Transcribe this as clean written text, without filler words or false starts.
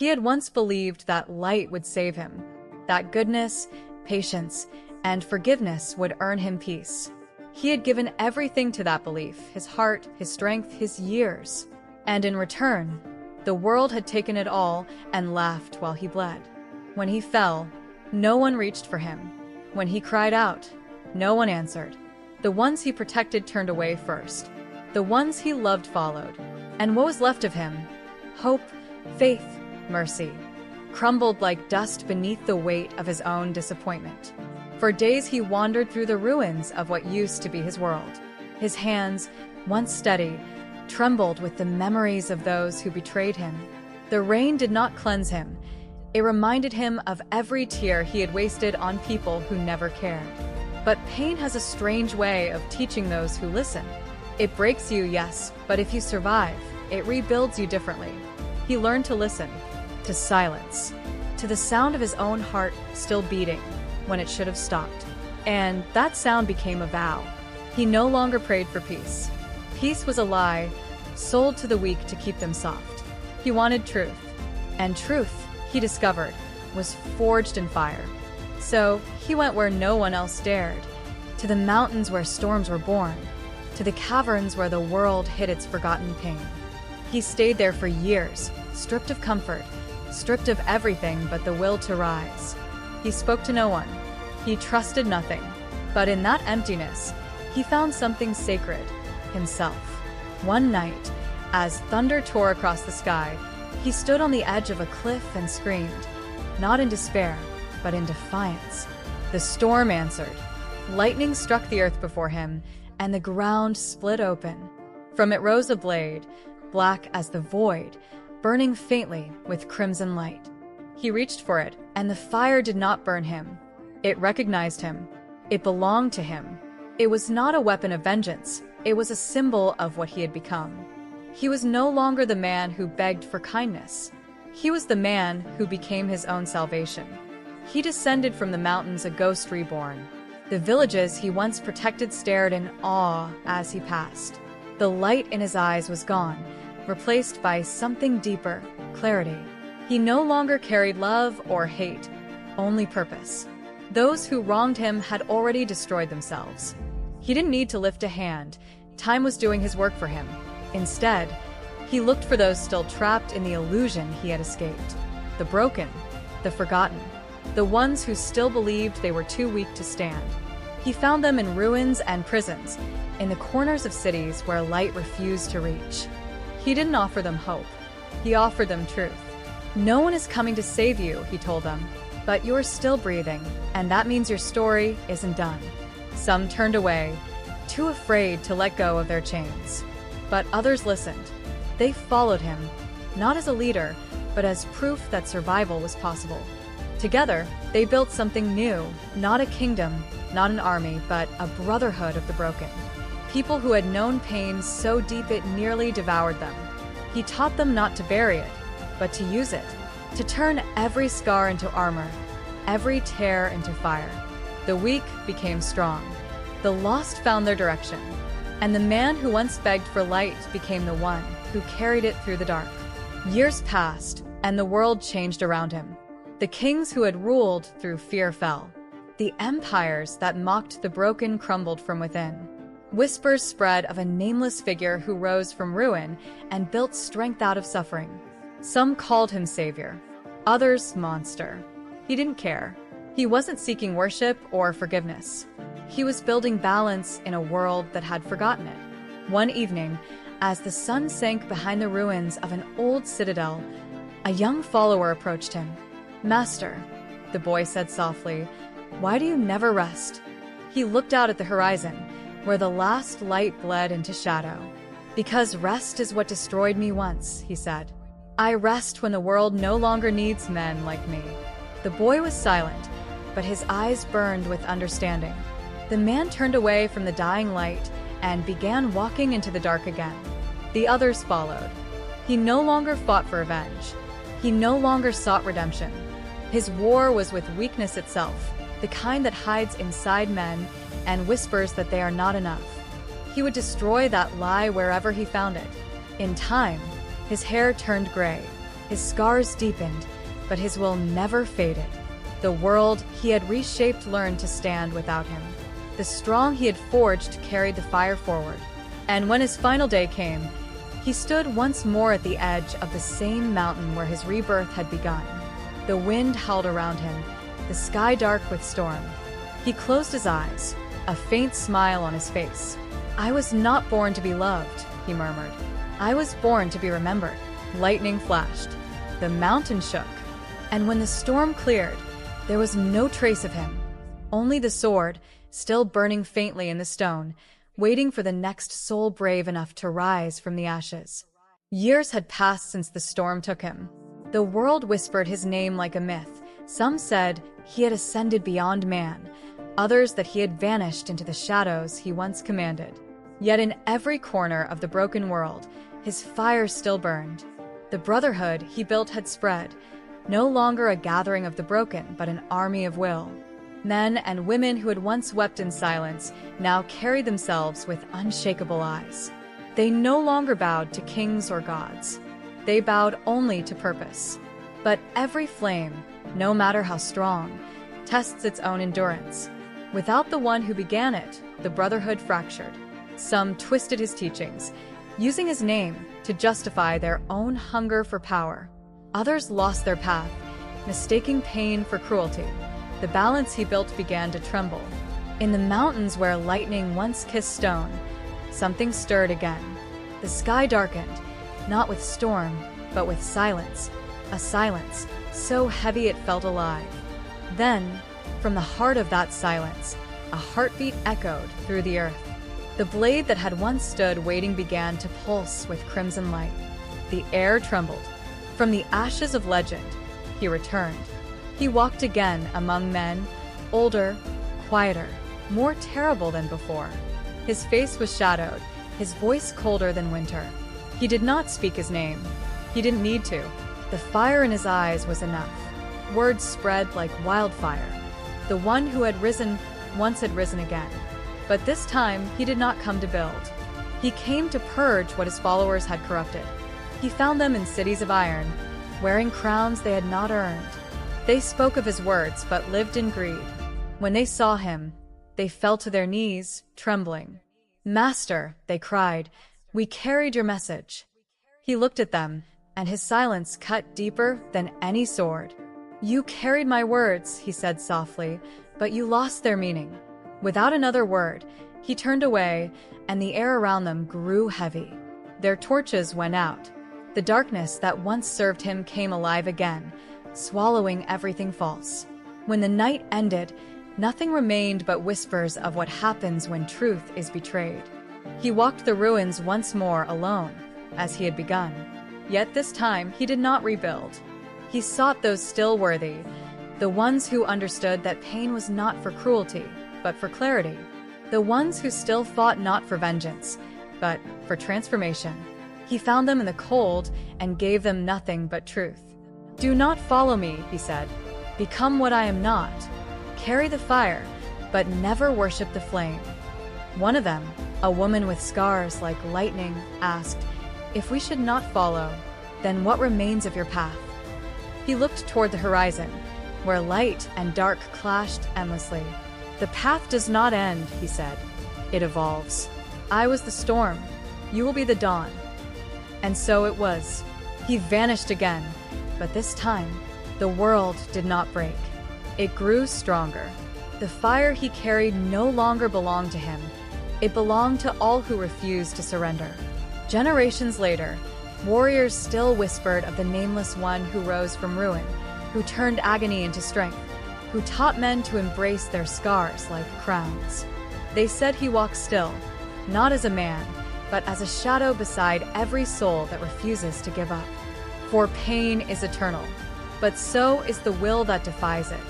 He had once believed that light would save him, that goodness, patience, and forgiveness would earn him peace. He had given everything to that belief, his heart, his strength, his years. And in return, the world had taken it all and laughed while he bled. When he fell, no one reached for him. When he cried out, no one answered. The ones he protected turned away first. The ones he loved followed. And what was left of him? Hope, faith, mercy, crumbled like dust beneath the weight of his own disappointment. For days he wandered through the ruins of what used to be his world. His hands, once steady, trembled with the memories of those who betrayed him. The rain did not cleanse him. It reminded him of every tear he had wasted on people who never cared. But pain has a strange way of teaching those who listen. It breaks you, yes, but if you survive, it rebuilds you differently. He learned to listen, to silence, to the sound of his own heart still beating when it should have stopped. And that sound became a vow. He no longer prayed for peace. Peace was a lie, sold to the weak to keep them soft. He wanted truth. And truth, he discovered, was forged in fire. So he went where no one else dared, to the mountains where storms were born, to the caverns where the world hid its forgotten pain. He stayed there for years, stripped of comfort, stripped of everything but the will to rise. He spoke to no one. He trusted nothing. But in that emptiness, he found something sacred, himself. One night, as thunder tore across the sky, he stood on the edge of a cliff and screamed, not in despair, but in defiance. The storm answered. Lightning struck the earth before him, and the ground split open. From it rose a blade, black as the void, burning faintly with crimson light. He reached for it, and the fire did not burn him. It recognized him. It belonged to him. It was not a weapon of vengeance. It was a symbol of what he had become. He was no longer the man who begged for kindness. He was the man who became his own salvation. He descended from the mountains a ghost reborn. The villages he once protected stared in awe as he passed. The light in his eyes was gone, replaced by something deeper, clarity. He no longer carried love or hate, only purpose. Those who wronged him had already destroyed themselves. He didn't need to lift a hand. Time was doing his work for him. Instead, he looked for those still trapped in the illusion he had escaped. The broken, the forgotten, the ones who still believed they were too weak to stand. He found them in ruins and prisons, in the corners of cities where light refused to reach. He didn't offer them hope. He offered them truth. No one is coming to save you, he told them, but you're still breathing, and that means your story isn't done. Some turned away, too afraid to let go of their chains. But others listened. They followed him, not as a leader, but as proof that survival was possible. Together, they built something new, not a kingdom, not an army, but a brotherhood of the broken. People who had known pain so deep it nearly devoured them. He taught them not to bury it, but to use it, to turn every scar into armor, every tear into fire. The weak became strong. The lost found their direction. And the man who once begged for light became the one who carried it through the dark. Years passed, and the world changed around him. The kings who had ruled through fear fell. The empires that mocked the broken crumbled from within. Whispers spread of a nameless figure who rose from ruin and built strength out of suffering. Some called him savior, others monster. He didn't care. He wasn't seeking worship or forgiveness. He was building balance in a world that had forgotten it. One evening, as the sun sank behind the ruins of an old citadel, a young follower approached him. "Master," the boy said softly, "why do you never rest?" He looked out at the horizon, where the last light bled into shadow. "Because rest is what destroyed me once," he said. "I rest when the world no longer needs men like me." The boy was silent, but his eyes burned with understanding. The man turned away from the dying light and began walking into the dark again. The others followed. He no longer fought for revenge. He no longer sought redemption. His war was with weakness itself, the kind that hides inside men and whispers that they are not enough. He would destroy that lie wherever he found it. In time, his hair turned gray, His scars deepened, but his will never faded. The world he had reshaped learned to stand without him. The strong he had forged carried the fire forward. And when his final day came, he stood once more at the edge of the same mountain where his rebirth had begun. The wind howled around him, the sky dark with storm. He closed his eyes, a faint smile on his face. "I was not born to be loved," he murmured. "I was born to be remembered." Lightning flashed. The mountain shook. And when the storm cleared, there was no trace of him. Only the sword, still burning faintly in the stone, waiting for the next soul brave enough to rise from the ashes. Years had passed since the storm took him. The world whispered his name like a myth. Some said he had ascended beyond man, others that he had vanished into the shadows he once commanded. Yet in every corner of the broken world, his fire still burned. The brotherhood he built had spread, no longer a gathering of the broken, but an army of will. Men and women who had once wept in silence now carried themselves with unshakable eyes. They no longer bowed to kings or gods. They bowed only to purpose. But every flame, no matter how strong, tests its own endurance. Without the one who began it, the brotherhood fractured. Some twisted his teachings, using his name to justify their own hunger for power. Others lost their path, mistaking pain for cruelty. The balance he built began to tremble. In the mountains where lightning once kissed stone, something stirred again. The sky darkened, not with storm, but with silence. A silence so heavy it felt alive. Then, from the heart of that silence, a heartbeat echoed through the earth. The blade that had once stood waiting began to pulse with crimson light. The air trembled. From the ashes of legend, he returned. He walked again among men, older, quieter, more terrible than before. His face was shadowed, his voice colder than winter. He did not speak his name. He didn't need to. The fire in his eyes was enough. Words spread like wildfire. The one who had risen once had risen again. But this time, he did not come to build. He came to purge what his followers had corrupted. He found them in cities of iron, wearing crowns they had not earned. They spoke of his words, but lived in greed. When they saw him, they fell to their knees, trembling. "Master," they cried, "we carried your message." He looked at them, and his silence cut deeper than any sword. "You carried my words," he said softly, "but you lost their meaning." Without another word, he turned away, and the air around them grew heavy. Their torches went out. The darkness that once served him came alive again, swallowing everything false. When the night ended, nothing remained but whispers of what happens when truth is betrayed. He walked the ruins once more alone, as he had begun. Yet this time he did not rebuild. He sought those still worthy, the ones who understood that pain was not for cruelty, but for clarity. The ones who still fought not for vengeance, but for transformation. He found them in the cold and gave them nothing but truth. "Do not follow me," he said. "Become what I am not. Carry the fire, but never worship the flame." One of them, a woman with scars like lightning, asked, "If we should not follow, then what remains of your path?" He looked toward the horizon, where light and dark clashed endlessly. "The path does not end," he said. "It evolves. I was the storm. You will be the dawn." And so it was. He vanished again, but this time, the world did not break. It grew stronger. The fire he carried no longer belonged to him. It belonged to all who refused to surrender. Generations later, warriors still whispered of the Nameless One who rose from ruin, who turned agony into strength, who taught men to embrace their scars like crowns. They said he walks still, not as a man, but as a shadow beside every soul that refuses to give up. For pain is eternal, but so is the will that defies it.